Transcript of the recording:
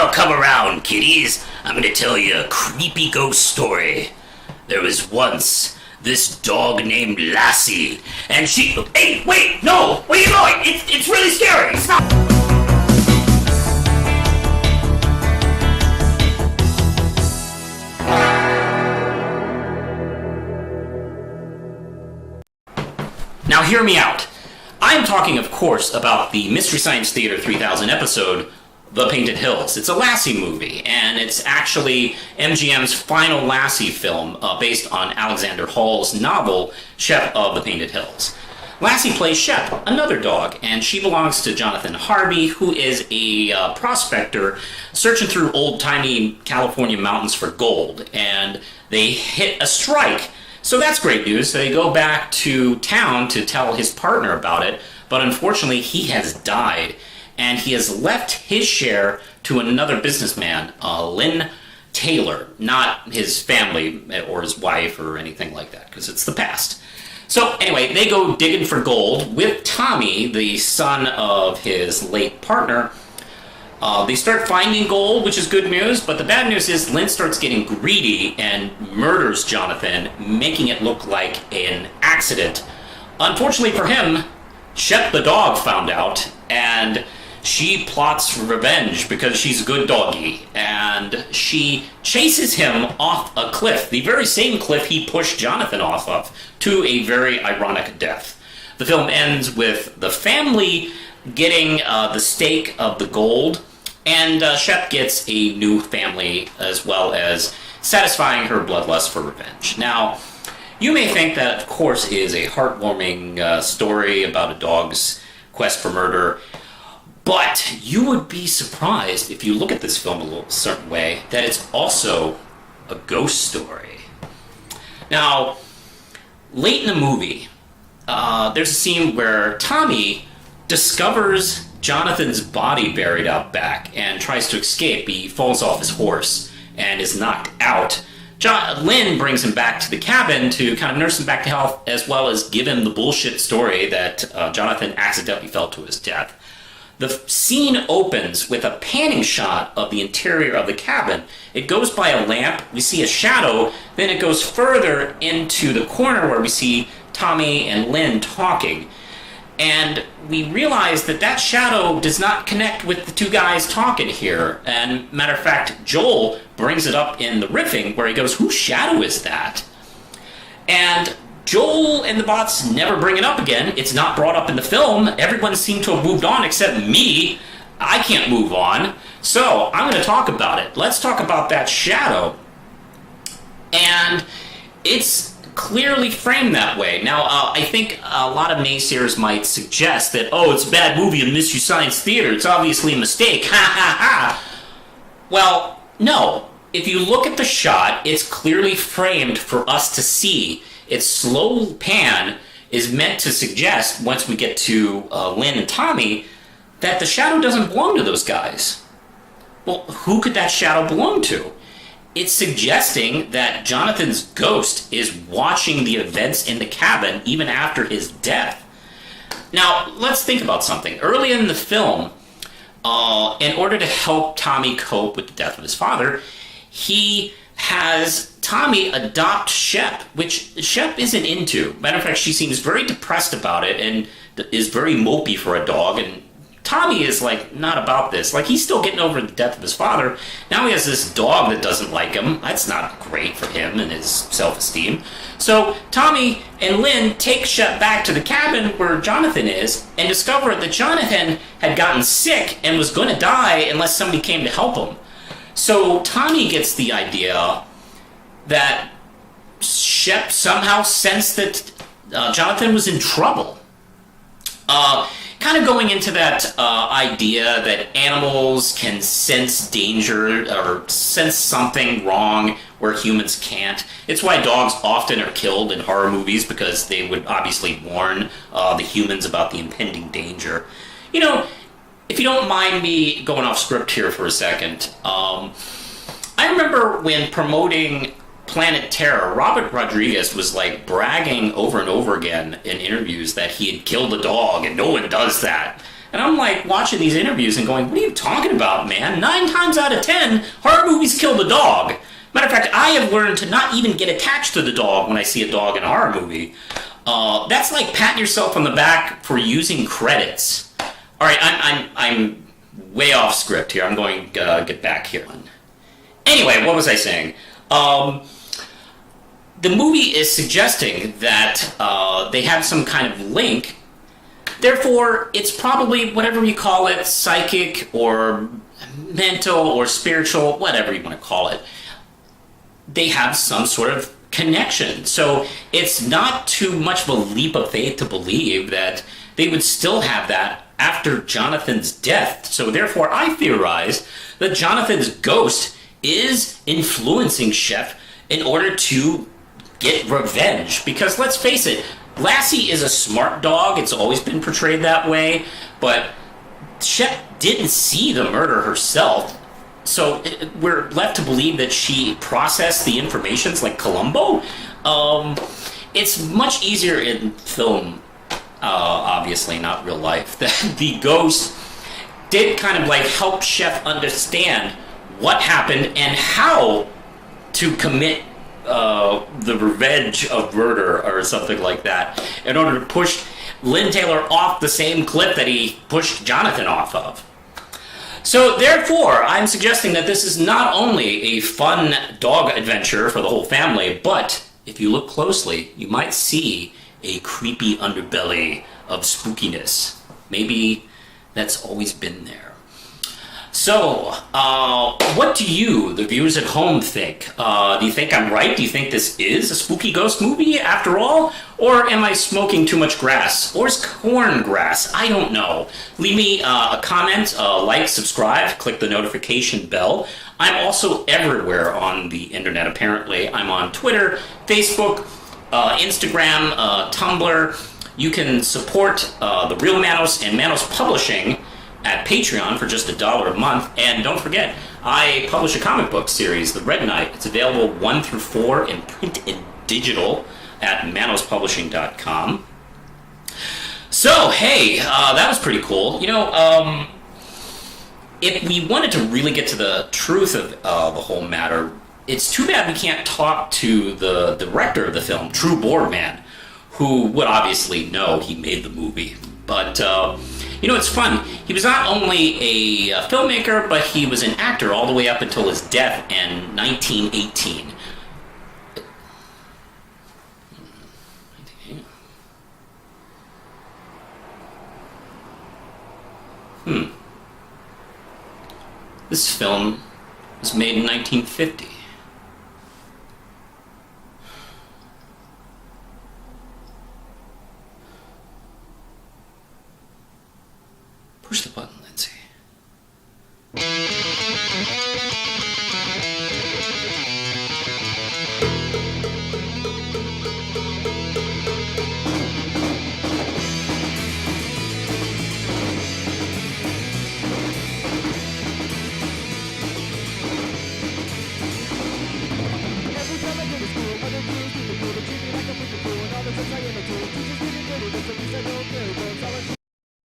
Now come around, kiddies. I'm gonna tell you a creepy ghost story. There was once this dog named Lassie, and she... Hey, wait, no! Where are you going? It's really scary! Stop! Now hear me out. I'm talking, of course, about the Mystery Science Theater 3000 episode, The Painted Hills. It's a Lassie movie, and it's actually MGM's final Lassie film based on Alexander Hall's novel, Shep of the Painted Hills. Lassie plays Shep, another dog, and she belongs to Jonathan Harvey, who is a prospector searching through old-timey California mountains for gold, and they hit a strike. So that's great news. They go back to town to tell his partner about it, but unfortunately he has died, and he has left his share to another businessman, Lynn Taylor, not his family or his wife or anything like that, because it's the past. So anyway, they go digging for gold with Tommy, the son of his late partner. They start finding gold, which is good news, but the bad news is Lynn starts getting greedy and murders Jonathan, making it look like an accident. Unfortunately for him, Shep the dog found out, and she plots revenge because she's a good doggy, and she chases him off a cliff, the very same cliff he pushed Jonathan off of, to a very ironic death. The film ends with the family getting the stake of the gold, and Shep gets a new family, as well as satisfying her bloodlust for revenge. Now, you may think that, of course, is a heartwarming story about a dog's quest for murder, but you would be surprised, if you look at this film a little certain way, that it's also a ghost story. Now, late in the movie, there's a scene where Tommy discovers Jonathan's body buried out back and tries to escape. He falls off his horse and is knocked out. Lynn brings him back to the cabin to kind of nurse him back to health, as well as give him the bullshit story that Jonathan accidentally fell to his death. The scene opens with a panning shot of the interior of the cabin. It goes by a lamp, we see a shadow, then it goes further into the corner where we see Tommy and Lynn talking. And we realize that that shadow does not connect with the two guys talking here. And matter of fact, Joel brings it up in the riffing where he goes, whose shadow is that? And Joel and the bots never bring it up again. It's not brought up in the film. Everyone seemed to have moved on except me. I can't move on. So I'm going to talk about it. Let's talk about that shadow. And it's clearly framed that way. Now, I think a lot of naysayers might suggest that, oh, it's a bad movie in Mystery Science Theater. It's obviously a mistake. Ha ha ha. Well, no. If you look at the shot, it's clearly framed for us to see. Its slow pan is meant to suggest, once we get to Lynn and Tommy, that the shadow doesn't belong to those guys. Well, who could that shadow belong to? It's suggesting that Jonathan's ghost is watching the events in the cabin even after his death. Now, let's think about something. Early in the film, in order to help Tommy cope with the death of his father, he has Tommy adopt Shep, which Shep isn't into. Matter of fact, she seems very depressed about it and is very mopey for a dog, and Tommy is, like, not about this. Like, he's still getting over the death of his father. Now he has this dog that doesn't like him. That's not great for him and his self-esteem. So Tommy and Lynn take Shep back to the cabin where Jonathan is and discover that Jonathan had gotten sick and was going to die unless somebody came to help him. So Tommy gets the idea that Shep somehow sensed that Jonathan was in trouble. Kind of going into that idea that animals can sense danger or sense something wrong where humans can't. It's why dogs often are killed in horror movies, because they would obviously warn the humans about the impending danger. You know, if you don't mind me going off script here for a second, I remember when promoting Planet Terror, Robert Rodriguez was like bragging over and over again in interviews that he had killed a dog, and no one does that. And I'm like watching these interviews and going, what are you talking about, man? 9 times out of 10, horror movies kill the dog. Matter of fact, I have learned to not even get attached to the dog when I see a dog in a horror movie. That's like patting yourself on the back for using credits. All right, I'm way off script here. I'm going to get back here. Anyway, what was I saying? The movie is suggesting that they have some kind of link. Therefore, it's probably whatever you call it, psychic or mental or spiritual, whatever you want to call it. They have some sort of connection. So it's not too much of a leap of faith to believe that they would still have that after Jonathan's death. So therefore, I theorize that Jonathan's ghost is influencing Chef in order to get revenge. Because let's face it, Lassie is a smart dog. It's always been portrayed that way. But Chef didn't see the murder herself. So we're left to believe that she processed the informations like Columbo. It's much easier in film, obviously, not real life, that the ghost did kind of like help Chef understand what happened and how to commit the revenge of murder or something like that in order to push Lynn Taylor off the same cliff that he pushed Jonathan off of. So therefore, I'm suggesting that this is not only a fun dog adventure for the whole family, but if you look closely, you might see a creepy underbelly of spookiness. Maybe that's always been there. So, what do you, the viewers at home, think? Do you think I'm right? Do you think this is a spooky ghost movie after all? Or am I smoking too much grass? Or is corn grass? I don't know. Leave me a comment, like, subscribe, click the notification bell. I'm also everywhere on the internet, apparently. I'm on Twitter, Facebook, Instagram, Tumblr. You can support The Real Manos and Manos Publishing at Patreon for just $1 a month. And don't forget, I publish a comic book series, The Red Knight. It's available 1 through 4 in print and digital at manospublishing.com. So, hey, that was pretty cool. You know, if we wanted to really get to the truth of the whole matter, it's too bad we can't talk to the director of the film, True Boardman, who would obviously know he made the movie. But, you know, it's fun. He was not only a filmmaker, but he was an actor all the way up until his death in 1918. This film was made in 1950. Push the button, Lindsay.